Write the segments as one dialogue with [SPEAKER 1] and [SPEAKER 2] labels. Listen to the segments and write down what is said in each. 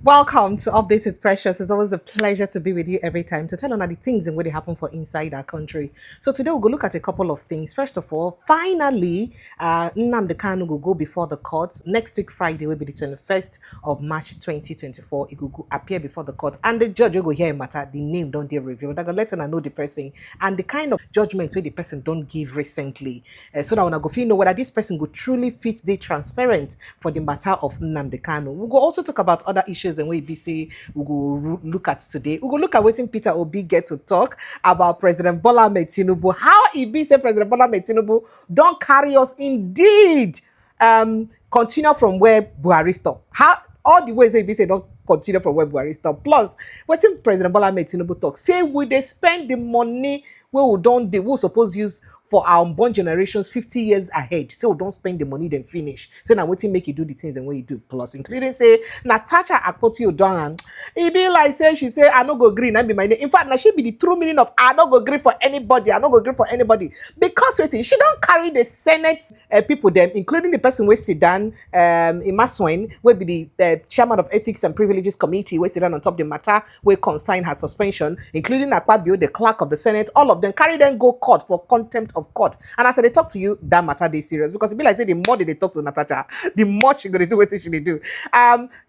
[SPEAKER 1] Welcome to Updates with Precious. It's always a pleasure to be with you every time to tell on the things and what they happen for inside our country. So today we'll go look at a couple of things. First of all, finally, Nnamdi Kanu will go before the courts. Next week, Friday, will be the 21st of March 2024. It will appear before the court. And the judge will go hear a matter. The name don't get revealed. They're going to let her know the person and the kind of judgment where the person don't give recently. So that when I go feel know whether this person will truly fit the transparent for the matter of Nnamdi Kanu. We'll go also talk about other issues than we be say we go look at today. We go look at what Peter Obi get to talk about President Bola Tinubu. How he be say President Bola Tinubu don't carry us indeed. Continue from where Buhari stop. How all the ways he say don't continue from where Buhari stop. Plus, what's President Bola Tinubu talk? Say we they spend the money where we don't we suppose use for our unborn generations 50 years ahead. So we don't spend the money then finish. So now what make you do the things and what you do. Plus, including say Natasha Akpoti-Uduaghan. It be like say she say I no go green and be my name. In fact, now she be the true meaning of I no go green for anybody. I no go green for anybody. Because wait, she don't carry the Senate people them, including the person where sit down, Imasuen, will be the chairman of Ethics and Privileges Committee, where sit down on top of the matter, where consign her suspension, including Akpabio, the clerk of the Senate, all of them carry them go court for contempt of court. And as they talk to you, that matter they serious because it be like say the more they talk to Natasha, the more she gonna do what she do.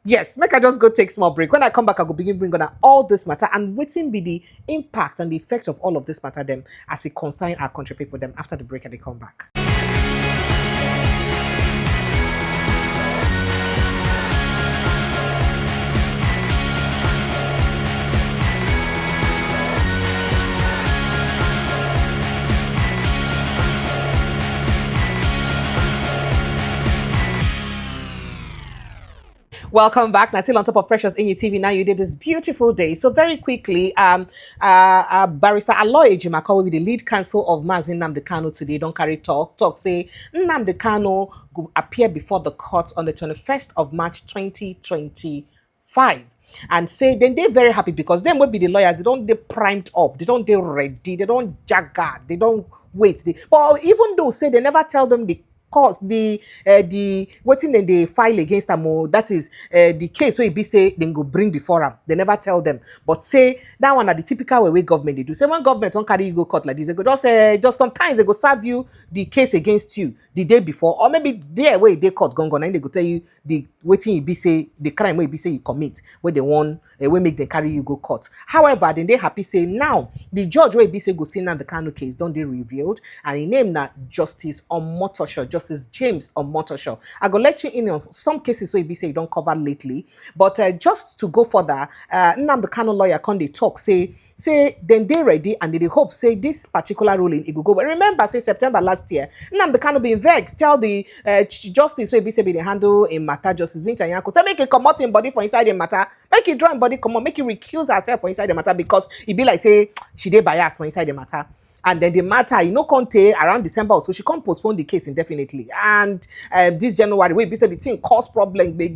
[SPEAKER 1] Yes, make I just go take small break. When I come back, I go begin bring on all this matter and waiting be the impact and the effect of all of this matter them as it concern our country people them after the break and they come back. Welcome back. Now, still on top of Precious in your TV. Now, you did this beautiful day. So, very quickly, Barrister Aloy Ejimaka will be the lead counsel of Mazin Nnamdi Kanu today. Don't carry talk. Talk say Nnamdi Kanu will appear before the court on the 21st of March 2025. And say then they're very happy because them will be the lawyers. They don't they primed up. They don't they ready. They don't jagger. They don't wait. But even though say they never tell them the cause the waiting then they file against them, that is the case where it be say then go bring before them. They never tell them. But say that one are the typical way government they do. Say when government don't carry you go court like this, they go just sometimes they go serve you the case against you the day before, or maybe there where they court gone and they go tell you the waiting you be say the crime where you be say you commit where they want we make them carry you go court. However, then they happy say now the judge where be say go see now the Kanu case don't they revealed and he named that Justice Omotosho, Justice James Omotosho. I go let you in on some cases where be say you don't cover lately, but just to go further, Nnamdi Kanu lawyer can they talk say then they ready and they hope say this particular ruling it will go. But remember say September last year, Nnamdi Kanu being vexed tell the justice where be say be the handle in matter Justice Binta Nyako say make it come out in body for inside the matter, make it draw in body come on, make it recuse herself for inside the matter because it be like say she did bias for inside the matter. And then the matter, conte around December or so, she can't postpone the case indefinitely. And this January, we said the thing cause problem. They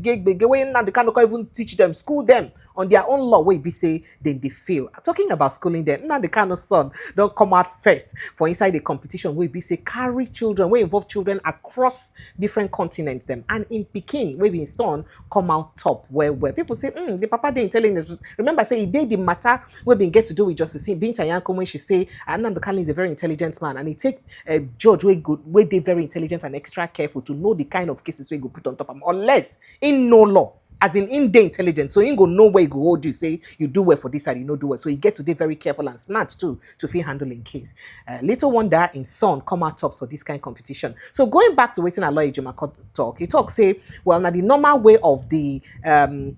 [SPEAKER 1] when now they can't even teach them, school them on their own law. We be say then they fail. Talking about schooling them, now the kind of son don't come out first for inside the competition. We be say carry children, we involve children across different continents. Them and in Peking, we be son come out top where people say, the papa they intelligence. Remember, say it did the matter we been get to do with Justice Binta Nyako when she say, and the Kanu is a very intelligent man and he take a judge where they very intelligent and extra careful to know the kind of cases we go put on top of him unless in no law as in day intelligence, so he go know where he go hold you say you do well for this and you no do well, so he get to be very careful and smart too to feel handling case. Little wonder in son come out top for this kind of competition. So going back to waiting Aloy Ejimaka talk, he talk say well now the normal way of the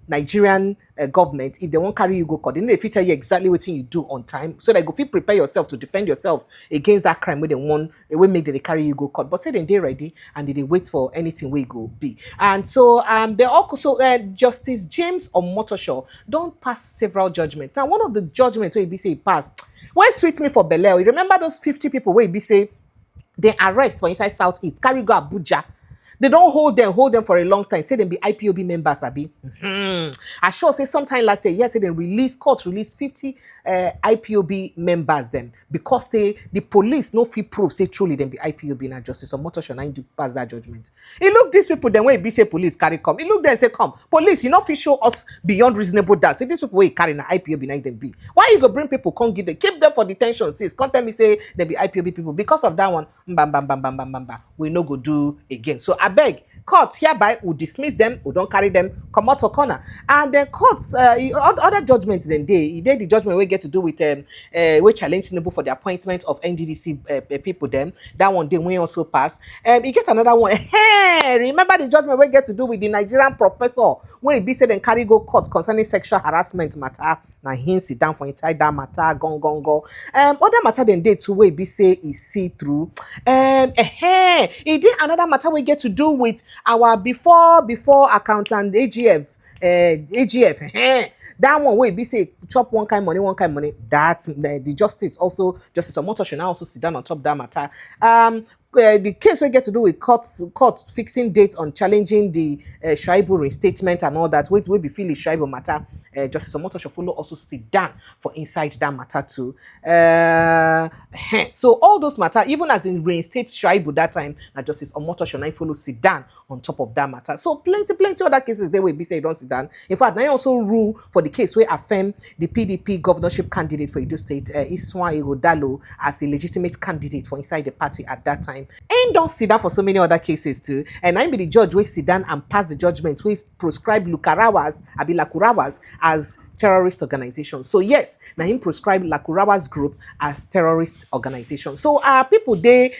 [SPEAKER 1] Nigerian government, if they won't carry you go court, they need to tell you exactly what you do on time so that you feel prepare yourself to defend yourself against that crime where they want will make them they carry you go court. But say then they ready and they wait for anything where you go be. And so they also Justice James Omotosho don't pass several judgments. Now one of the judgments where he be say he passed, why sweet me for Belel? You remember those 50 people where he be say they arrest for inside Southeast, carry go Abuja. They don't hold them for a long time. Say them be IPOB members, abi. I sure say sometime last year, yes, say they court released 50 IPOB members them because the police no fit prove say truly them be IPOB na justice or motor shall do pass that judgment. It look these people then when be say police carry come. It look then say come police, you know fit show us beyond reasonable doubt. Say these people wey carry na IPOB na them be. Why you go bring people come give them keep them for detention? Sis, come tell me say they be IPOB people because of that one. Bam bam bam bam bam bam bam. We no go do again. So I beg. Court hereby will dismiss them, will don't carry them, come out for corner. And then courts, other judgments then they the judgment we get to do with we challenge Tinubu for the appointment of NDDC people them. That one they will also pass. You get another one. Hey, remember the judgment we get to do with the Nigerian professor when he be said and carry go court concerning sexual harassment matter. Now he sit down for inside that matter, go. Other matter than day two way be say is see through. He did another matter we get to do with our before accountant AGF. That one way be say chop one kind money. That's the justice Omoto should now also sit down on top of that matter. The case we get to do with court fixing dates on challenging the Shaibu reinstatement and all that. We be feeling Shaibu matter. Justice Omoto should follow also sit down for inside that matter too. So all those matter, even as in reinstate Shaibu that time, now Justice Omoto should now follow sit down on top of that matter. So plenty other cases they will be say don't sit down. In fact, now also rule for the case where affirm the PDP governorship candidate for Edo State, Iswa Igodalo, as a legitimate candidate for inside the party at that time. And don't sit down for so many other cases too. And I be the judge will sit down and pass the judgment which proscribe Lakurawas as terrorist organization. So yes, now him prescribe Lakurawa's group as terrorist organization. So people they,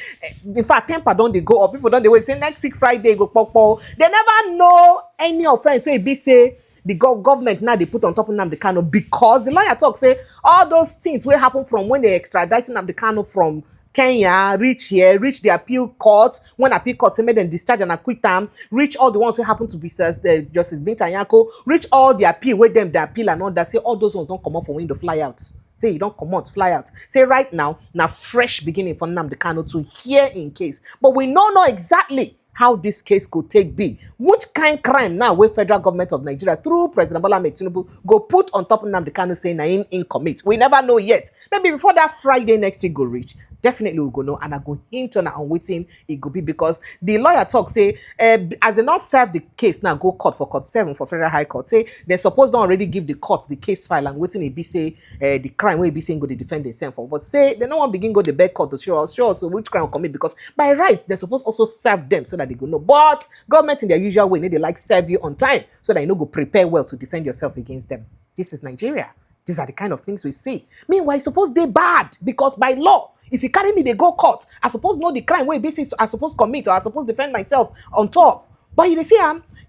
[SPEAKER 1] in fact, temper don't they go, or people don't they wait say next week Friday go pop. They never know any offense. So it be say the government now they put on top of Nnamdi Kanu because the lawyer talk say all those things will happen from when they extradite Nnamdi Kanu from Kenya, reach the appeal court. When appeal court say made them discharge and acquit them, reach all the ones who happen to be Justice Binta Nyako, reach all the appeal with them, the appeal and all that. Say all those ones don't come up for window fly out. Say you don't come out, fly out. Say right now fresh beginning for Nnamdi Kanu to hear in case. But we don't know exactly how this case could take be. Which kind crime now where federal government of Nigeria through President Bola Tinubu go put on top of Nnamdi Kanu saying na in commit. We never know yet. Maybe before that Friday next week go reach. Definitely we'll go know and I go hint on waiting it go be because the lawyer talk say as they not serve the case now go court for court 7 for federal high court say they supposed to already give the court the case file and waiting it be say the crime where be saying go to defend themselves for but say they no one begin go the back court to show us which crime commit because by rights they supposed also serve them so that they go know but government in their usual way they like serve you on time so that you know go prepare well to defend yourself against them. This is Nigeria. These are the kind of things we see. Meanwhile, suppose they bad because by law if you carry me, they go court. I suppose know the crime where basis I suppose commit or I suppose defend myself on top. But you see,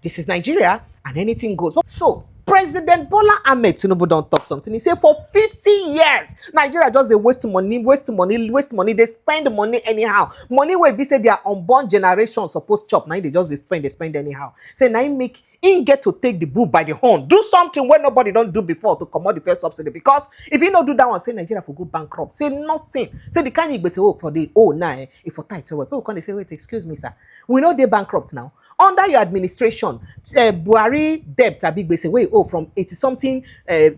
[SPEAKER 1] this is Nigeria and anything goes. So President Bola Tinubu don't talk something. He say for 50 years, Nigeria just they waste money. They spend money anyhow. Money where be say their unborn generation supposed chop. Now they just they spend anyhow. Say now make in get to take the bull by the horn. Do something where nobody don't do before to come out the first subsidy. Because if you don't do that one, say Nigeria for go bankrupt. Say nothing. Say the kind of say for the if for tight well, people can say wait, excuse me, sir. We know they bankrupt now. Under your administration, Buhari debt a big say wait from 80 something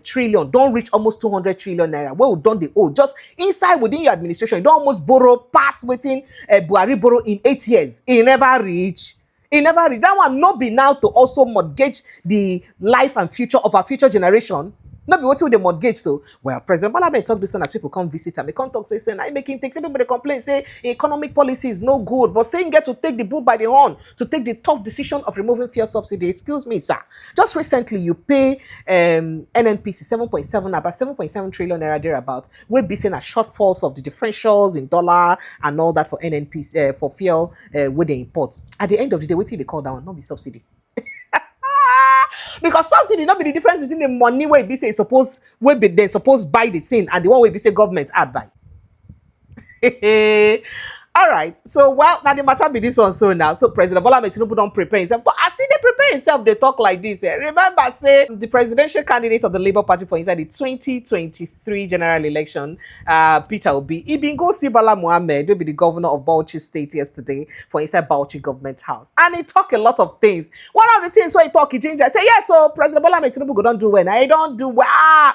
[SPEAKER 1] trillion don't reach almost 200 trillion naira. Well done the just inside within your administration, you don't almost borrow past waiting Buhari borrow in 8 years. It never reach. That one not be now to also mortgage the life and future of our future generation. Not be waiting with the mortgage. So, well, President Bola talk this one as people come visit and they come talk say, I making things. Everybody complain, say economic policy is no good. But saying get to take the bull by the horn to take the tough decision of removing fuel subsidy. Excuse me, sir. Just recently you pay NNPC 7.7 about 7.7 trillion naira thereabout. We'll be seeing a shortfalls of the differentials in dollar and all that for NNPC for fuel with the imports. At the end of the day, what they call that one? Not be subsidy. Because subsidy not be the difference between the money where be say suppose where be supposed buy the thing and the one where be say government add buy. All right. So, well, now the matter be this one so now. So, President Bola Tinubu don't prepare himself. But as he they prepare himself, they talk like this. Remember, say, the presidential candidate of the Labour Party for inside the 2023 general election, Peter Obi, he been go see Bala Mohammed, who be the governor of Bauchi State yesterday for inside Bauchi Government House. And he talk a lot of things. One of the things where he talk, he change, I say, yeah, so President Bola Tinubu go don't do well. Now, he don't do well.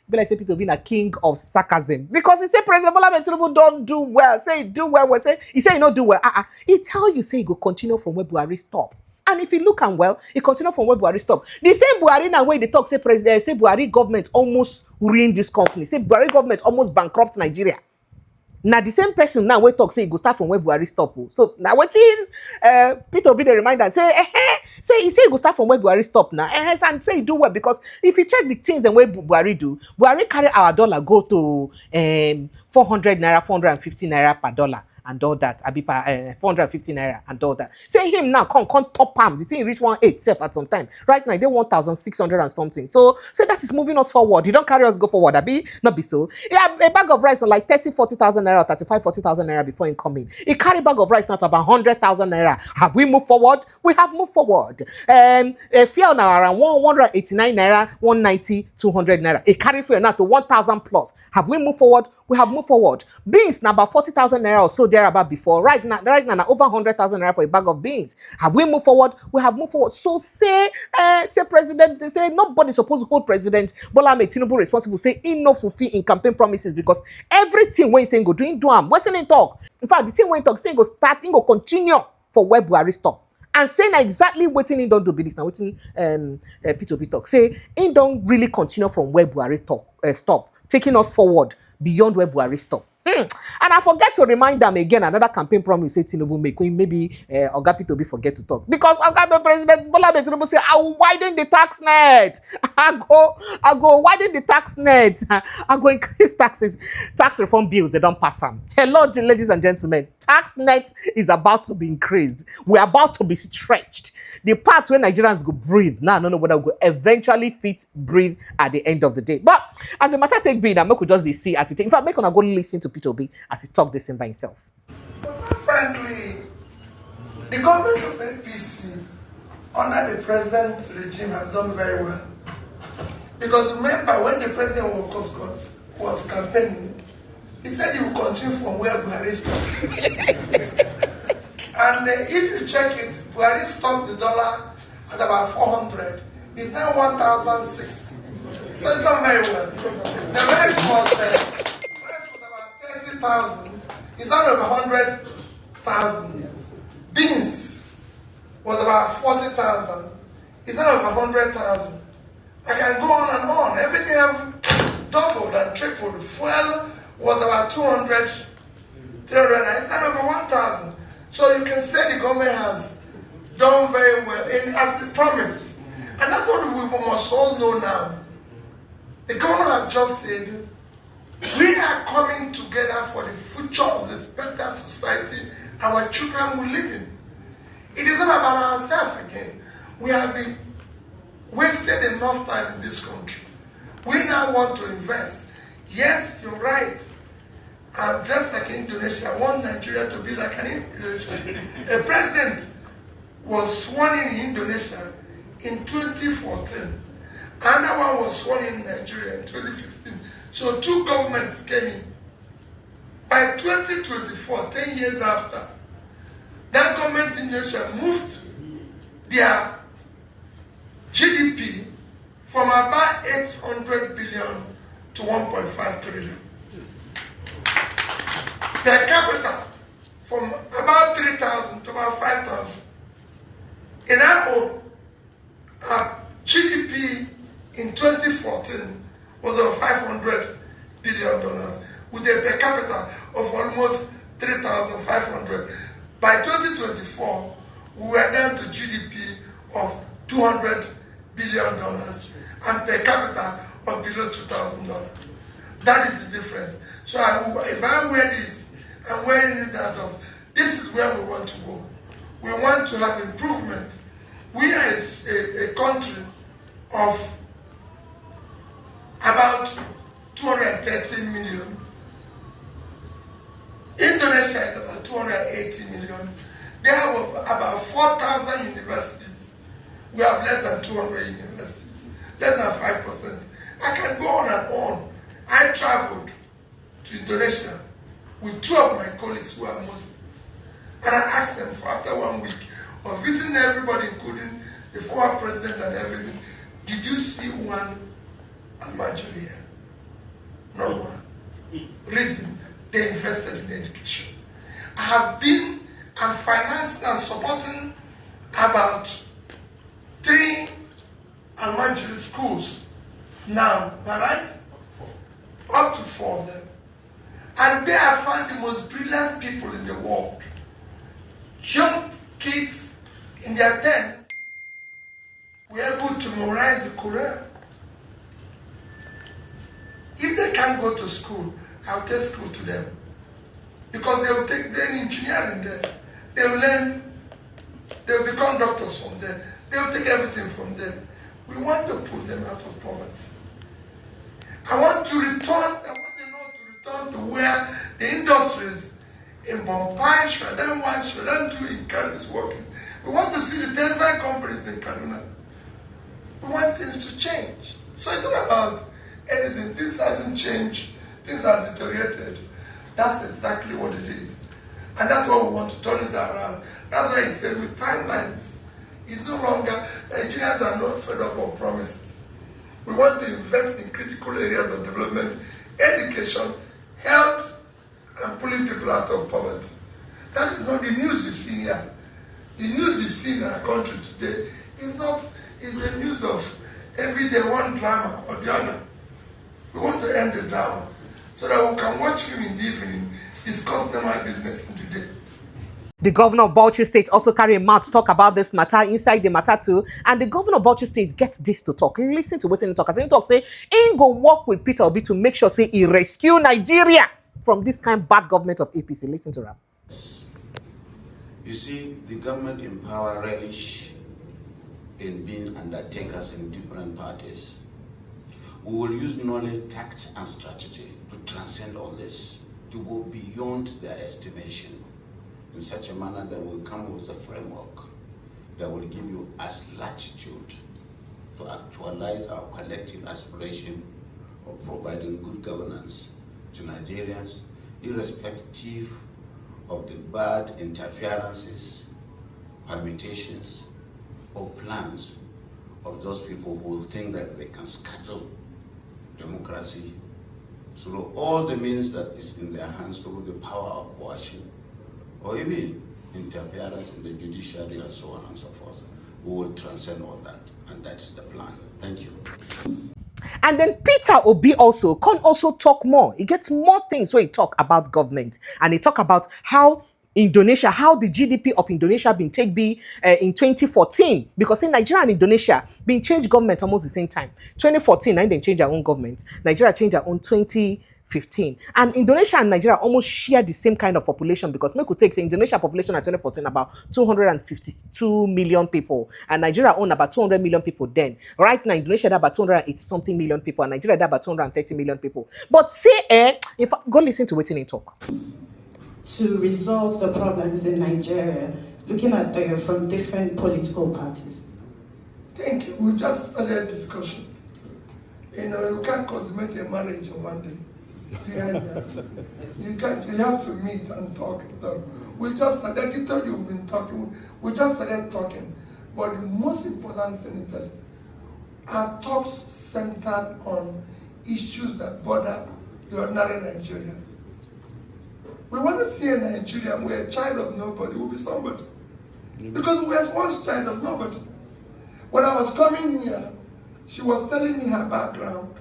[SPEAKER 1] Be like say Peter being a king of sarcasm because he say President Bola Tinubu don't do well. Say he do well. Say he say he not do well. He tell you say he go continue from where Buhari stop. And if you look and well, he continue from where Buhari stop. The same Buhari now where they talk say president say Buhari government almost ruined this company. Say Buhari government almost bankrupt Nigeria. Now the same person now we talk say he go start from where Buhari stop. So now what in Peter be the reminder say say he say he go start from where Buhari stop now. And say he do well because if you check the things and where Buhari do, Buhari carry our dollar go to 400 naira, 450 naira per dollar. And all that, I be 450 naira and all that. Say him now, come top him. The thing reach 1.8 self at some time. Right now, they 1,600 and something. So that is moving us forward. You don't carry us go forward. Abi not be so. Yeah, a bag of rice on like 30,000-40,000 naira, 35,000-40,000 naira before he come in. He carry bag of rice now to about 100,000 naira. Have we moved forward? We have moved forward. Fuel now around 189 naira, 190, 200 naira. He carry fuel now to 1,000 plus. Have we moved forward? We have moved forward. Beans now about 40,000 naira or so there about before. Right now over 100,000 naira for a bag of beans. Have we moved forward? We have moved forward. So say president, they say nobody supposed to hold President Bola Tinubu responsible. Say he no fulfill in campaign promises because everything when he saying go doing do am. What's in talk? In fact, the thing when he talk saying go start, he go continue for where Buhari stop. And saying exactly what he don't do be this now. What P2P talk say he don't really continue from where Buhari stop, taking us forward beyond where Buhari stop. And I forget to remind them again another campaign promise say Tinubu make when maybe Oga P2B forget to talk because Oga President Bola Tinubu say I will widen the tax net. I go widen the tax net. I go increase taxes. Tax reform bills they don't pass them. Hello, ladies and gentlemen. Tax net is about to be increased. We're about to be stretched. The part where Nigerians go breathe. Now I don't know whether we go eventually fit breathe at the end of the day. But as the matter take breathe, I make just see as it. In fact, make on go listen to P2B as he talk this in by himself.
[SPEAKER 2] Frankly, the government of APC under the president's regime has done very well. Because remember when the president was campaigning, he said he would continue from where Buhari stopped. And if you check it, Buhari stopped the dollar at about 400. It's now 1,006. So it's not very well. The rice was about 30,000. It's not over 100,000. Beans was about 40,000. It's not over 100,000. I can go on and on. Everything have doubled and tripled. Fuel was about 200, 300. It's not over 1,000. So you can say the government has done very well as they promised. And that's what we must all know now. The government has just said, we are coming together for the future of this better society our children will live in. It is not about ourselves again. We have been wasted enough time in this country. We now want to invest. Yes, you're right. I'm just like Indonesia. I want Nigeria to be like an Indonesia. A president was sworn in Indonesia in 2014. Another one was sworn in Nigeria in 2015. So two governments came in. By 2024, 10 years after, that government in Indonesia moved their GDP from about 800 billion to 1.5 trillion. Per capita from about 3,000 to about 5,000. In our GDP in 2014 was of $500 billion with a per capita of almost 3,500. By 2024, we were down to GDP of $200 billion and per capita of below $2,000. That is the difference. So if I wear this, I'm wearing it out of, this is where we want to go. We want to have improvement. We are a country of about 213 million. Indonesia is about the 280 million. They have about 4,000 universities. We have less than 200 universities, less than 5%. I can go on and on. I traveled to Indonesia with 2 of my colleagues who are Muslims. And I asked them for after 1 week of visiting everybody, including the former president and everything, did you see one Almajiri here? No one. Reason, they invested in education. I have been and financed and supporting about 3 Almajiri schools now, am I right? Up to 4 of them. And there I find the most brilliant people in the world. Young kids in their 10s were able to memorize the Quran. If they can't go to school, I'll take school to them. Because they will take their engineering there. They will learn, they will become doctors from there. They will take everything from there. We want to pull them out of poverty. I want them all to return to where the industries in Bombay, Shradan 1, Shradan 2 in Kanu is working. We want to see the textile companies in Kaduna. We want things to change. So it's not about anything. This hasn't changed. Things have deteriorated. That's exactly what it is. And that's why we want to turn it around. That's why he said with timelines, it's no longer, Nigerians are not fed up of promises. We want to invest in critical areas of development, education, health, and pulling people out of poverty. That is not the news you see here. The news you see in our country today is the news of every day one drama or the other. We want to end the drama so that we can watch him in the evening, discuss my business in the day.
[SPEAKER 1] The governor of Bauchi State also carry a mouth to talk about this matter inside the matter too. And the governor of Bauchi State gets this to talk. Listen to what he talk. As he talk, say, he go work with Peter Obi to make sure, say, he rescue Nigeria from this kind of bad government of APC. Listen to that.
[SPEAKER 3] You see, the government in power relish in being undertakers in different parties. We will use knowledge, tact, and strategy to transcend all this, to go beyond their estimation in such a manner that we'll come with a framework that will give you us latitude to actualize our collective aspiration of providing good governance to Nigerians, irrespective of the bad interferences, permutations, or plans of those people who think that they can scuttle democracy through all the means that is in their hands, through the power of coercion, or even interference in the judiciary and so on and so forth. We will transcend all that, and that's the plan. Thank you.
[SPEAKER 1] And then Peter Obi also can also talk more. He gets more things where he talk about government, and he talk about how Indonesia, how the GDP of Indonesia been take be in 2014, because in Nigeria and Indonesia been changed government almost the same time. 2014, and then change their own government. Nigeria changed their own 2015, and Indonesia and Nigeria almost share the same kind of population, because we could take the Indonesia population at 2014 about 252 million people, and Nigeria own about 200 million people then. Right now, Indonesia had about 280 something million people, and Nigeria had about 230 million people. But say, if go listen to what he talk.
[SPEAKER 4] To resolve the problems in Nigeria, looking at them from different political parties?
[SPEAKER 2] Thank you. We just started a discussion. You can't consummate a marriage in one day. You can't. You have to meet and talk. We just started. I can tell you we've been talking. We just started talking. But the most important thing is that our talks centered on issues that bother the ordinary Nigerian. We want to see a Nigerian where a child of nobody will be somebody. Because we were once child of nobody. When I was coming here, she was telling me her background,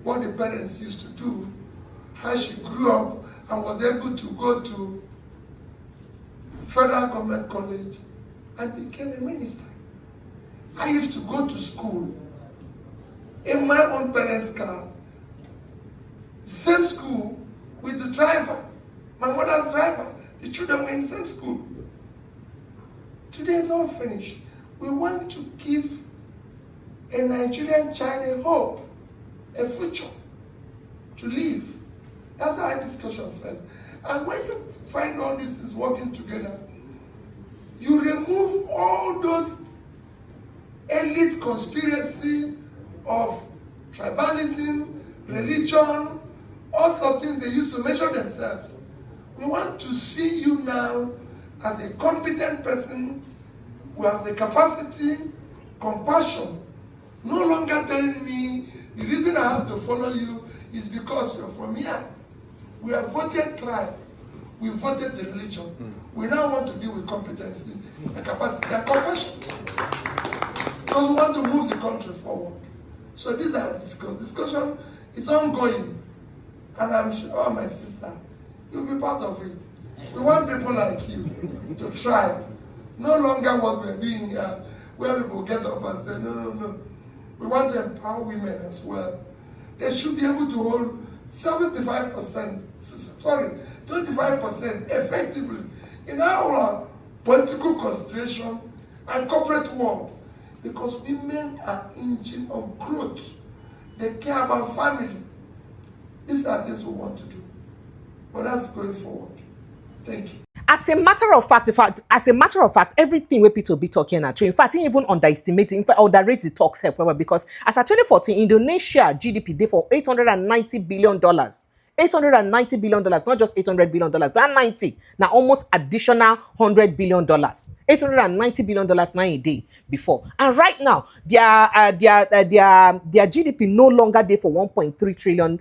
[SPEAKER 2] what the parents used to do, how she grew up and was able to go to Federal Government College and became a minister. I used to go to school in my own parents' car, same school with the driver, my mother's driver. The children were in the same school. Today is all finished. We want to give a Nigerian child a hope, a future to live. That's our discussion first. And when you find all this is working together, you remove all those elite conspiracy of tribalism, religion, all sorts of things they used to measure themselves. We want to see you now as a competent person who have the capacity, compassion, no longer telling me the reason I have to follow you is because you're from here. We have voted tribe. We voted the religion. We now want to deal with competency, and capacity, and compassion. Because we want to move the country forward. So this discussion is ongoing. And I'm sure, my sister, you'll be part of it. We want people like you to thrive. No longer what we're doing here, where people get up and say, no, no, no. We want to empower women as well. They should be able to hold 75%, 25% effectively in our political concentration and corporate world. Because women are engine of growth. They care about family. These are things we want to do. But that's going forward. Thank you.
[SPEAKER 1] As a matter of fact, everything we people be talking at, in fact, even underestimating, in fact, underrate the talks here, because as of 2014, Indonesia GDP did for $890 billion. $890 billion, not just $800 billion. That 90, now almost additional $100 billion. $890 billion now a day before. And right now, their GDP no longer there for $1.3 trillion.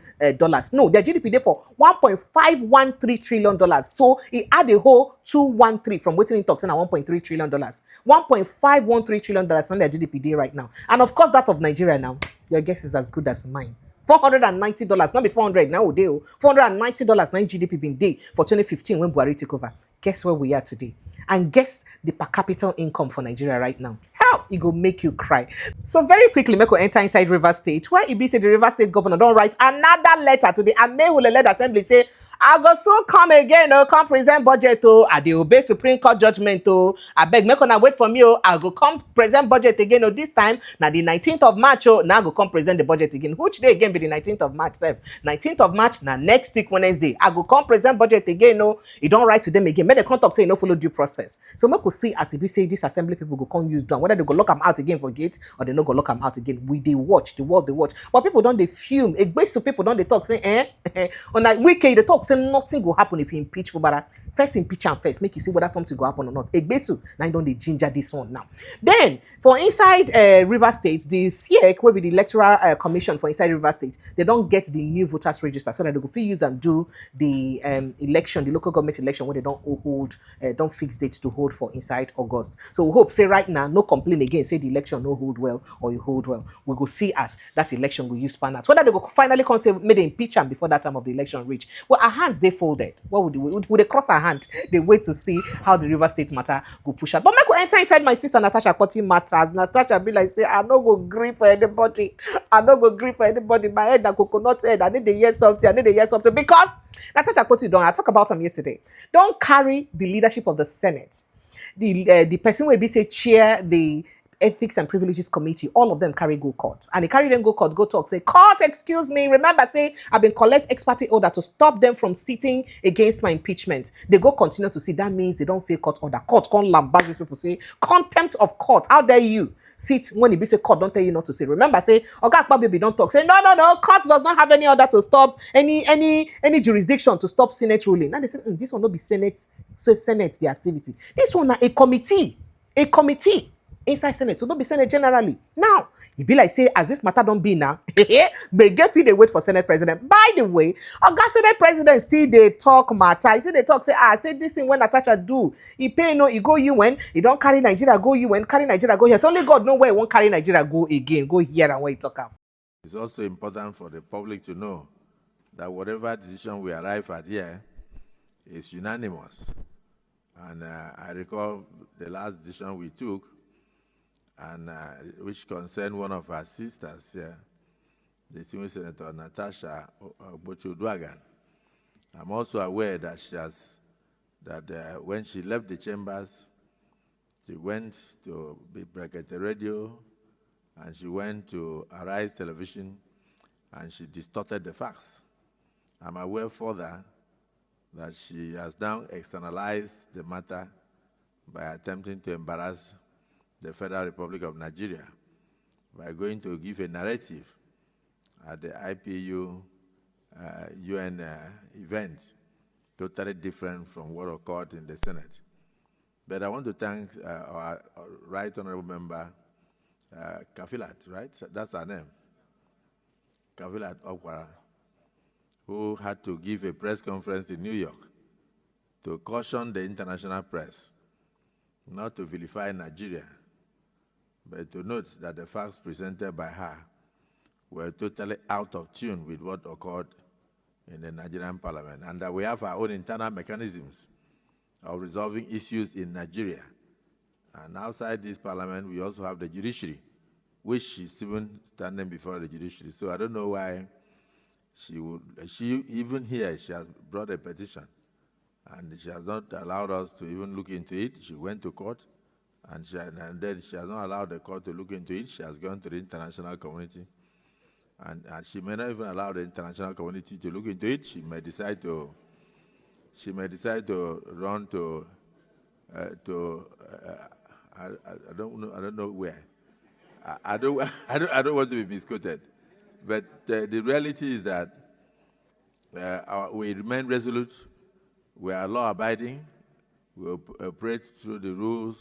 [SPEAKER 1] No, their GDP there for $1.513 trillion. So it add a whole 213 from waiting in talks and $1.3 trillion. $1.513 trillion on their GDP day right now. And of course, that of Nigeria now, your guess is as good as mine. $490, not be 400 now, $490 now GDP been day for 2015 when Buhari took over. Guess where we are today? And guess the per capita income for Nigeria right now. How it go make you cry. So very quickly, make we enter inside River State, where it be say the River State governor don't write another letter to the Amewule-led assembly say, I go so come again, come present budget, I dey obey Supreme Court judgment, I beg make una wait for me, I go come present budget again, this time, now the 19th of March, now I go come present the budget again. Which day again be the 19th of March, sef? 19th of March, now next week, Wednesday, I go come present budget again, you don't write to them again, make the contact say, no follow due process. So make we see as if we say this assembly people go come use down, whether they go lock them out again for gate, or they no go lock them out again. We they watch, the world they watch. But people don't they fume, a base of people don't they talk, say, on that weekend, they talk, say, nothing will happen if you impeach Fubara. First impeach and first, make you see whether something will happen or not. Egbesu, now don't they ginger this one now. Then, for inside River State, the SIEC, will be the Electoral Commission for inside River State, they don't get the new voters register so that they go use and do the election, the local government election, where they don't hold, don't fix dates to hold for inside August. So we hope, say right now, no complaint again, say the election no hold well or you hold well. We go see as that election will use pan out. Whether they go finally come say, made impeach them before that time of the election reach. Well, our hands, they folded. What would we? Would they cross our hand? They wait to see how the River State matter go push out. But I go enter inside my sister Natasha Akpoti matters. Natasha be like, say, I no go agree for anybody. I no go agree for anybody. My head, na coconut head. I need to hear something. I need to hear something. Because Natasha Akpoti-Uduaghan, I talked about him yesterday. Don't carry the leadership of the Senate. The person will be say chair the Ethics and Privileges Committee, all of them carry go court. And they carry them go court, go talk, say, court, excuse me, remember, say, I've been collect ex parte order to stop them from sitting against my impeachment. They go continue to see, that means they don't feel court order. Court can't lambast these people, say, contempt of court. How dare you sit when it be say court don't tell you not to say. Remember, say, Oga Akpabio don't talk. Say, no, court does not have any order to stop any jurisdiction to stop Senate ruling. Now they say, this will not be Senate, so Senate, the activity. This one, a committee inside Senate, so don't be Senate generally. Now, it be like say, as this matter don't be now, they get you, they wait for Senate President. By the way, Oga Senate President still they talk matter. You see they talk, say this thing when Natasha do. He pay no, he go UN, he don't carry Nigeria, go UN, carry Nigeria, go here. So only God know where he won't carry Nigeria, go again, go here and where he talk out.
[SPEAKER 5] It's also important for the public to know that whatever decision we arrive at here is unanimous. And I recall the last decision we took, and which concerned one of our sisters here, the senior Senator Natasha Akpoti-Uduaghan. I'm also aware that when she left the chambers, she went to Brekete Radio, and she went to Arraigned television, and she distorted the facts. I'm aware further that she has now externalized the matter by attempting to embarrass the Federal Republic of Nigeria by going to give a narrative at the IPU UN event, totally different from what occurred in the Senate. But I want to thank our Right Honorable Member, Kafilat, right? That's her name. Kafilat Okwara, who had to give a press conference in New York to caution the international press not to vilify Nigeria, but to note that the facts presented by her were totally out of tune with what occurred in the Nigerian parliament, and that we have our own internal mechanisms of resolving issues in Nigeria. And outside this parliament, we also have the judiciary, which is even standing before the judiciary. So I don't know why even here, she has brought a petition, and she has not allowed us to even look into it. She went to court, and then she has not allowed the court to look into it. She has gone to the international community, and she may not even allow the international community to look into it. She may decide to run to I don't know where. I don't want to be misquoted, but the reality is that we remain resolute. We are law-abiding. We operate through the rules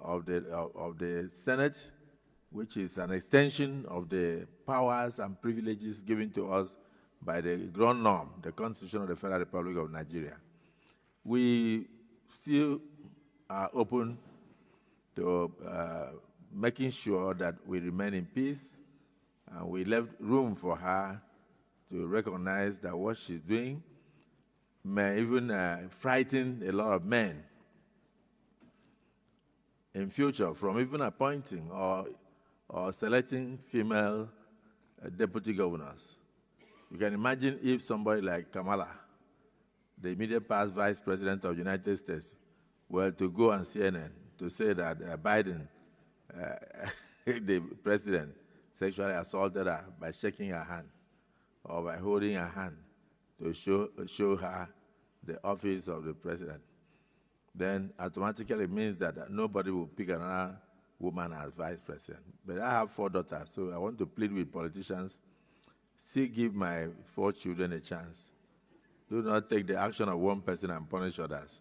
[SPEAKER 5] of the Senate, which is an extension of the powers and privileges given to us by the ground norm, the Constitution of the Federal Republic of Nigeria. We still are open to making sure that we remain in peace, and we left room for her to recognize that what she's doing may even frighten a lot of men in future from even appointing or selecting female deputy governors. You can imagine if somebody like Kamala, the immediate past vice president of the United States, were to go on CNN to say that Biden, the president, sexually assaulted her by shaking her hand or by holding her hand to show her the office of the president, then automatically it means that nobody will pick another woman as vice president. But I have 4 daughters, so I want to plead with politicians, still give my 4 children a chance. Do not take the action of one person and punish others.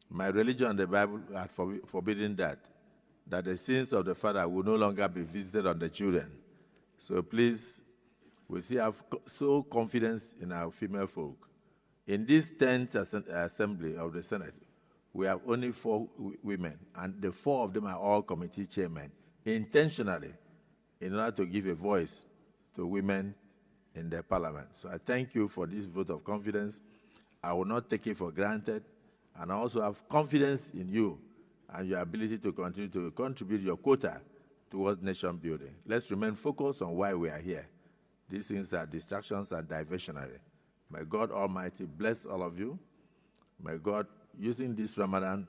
[SPEAKER 5] My religion and the Bible are forbidden that the sins of the father will no longer be visited on the children. So please, we still have so confidence in our female folk. In this 10th assembly of the Senate, we have only 4 women, and the 4 of them are all committee chairmen, intentionally, in order to give a voice to women in the parliament. So I thank you for this vote of confidence. I will not take it for granted, and I also have confidence in you and your ability to continue to contribute your quota towards nation building. Let's remain focused on why we are here. These things are distractions and diversionary. May God Almighty bless all of you. May God, using this Ramadan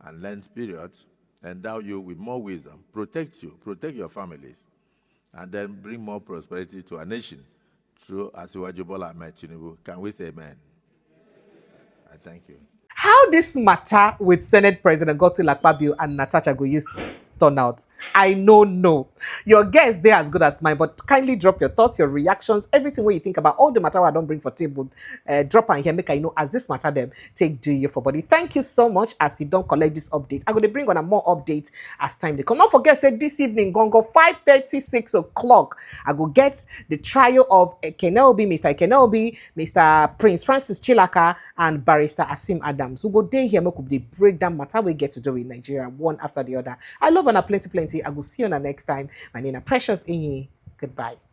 [SPEAKER 5] and Lent period, endow you with more wisdom, protect you, protect your families, and then bring more prosperity to our nation through Asiwaju Bola Tinubu. Can we say amen? I thank you.
[SPEAKER 1] How this matter with Senate President Godswill Akpabio and Natasha Akpoti-Uduaghan turn out, I no. Your guess there as good as mine, but kindly drop your thoughts, your reactions, everything what you think about all the matter I don't bring for table. Drop and here make I know as this matter them take do you for body. Thank you so much as you don't collect this update. I'm going to bring on a more updates as time they come. Don't forget, say this evening, gongo 5:30, 6 o'clock. I go get the trial of Mr. Kenobi, Mr. Prince Francis Chilaka, and Barrister Asim Adams. We go day here, we could break down matter we get to do in Nigeria, one after the other. I love and plenty. I will see you on the next time. My name is Precious Inyi. Goodbye.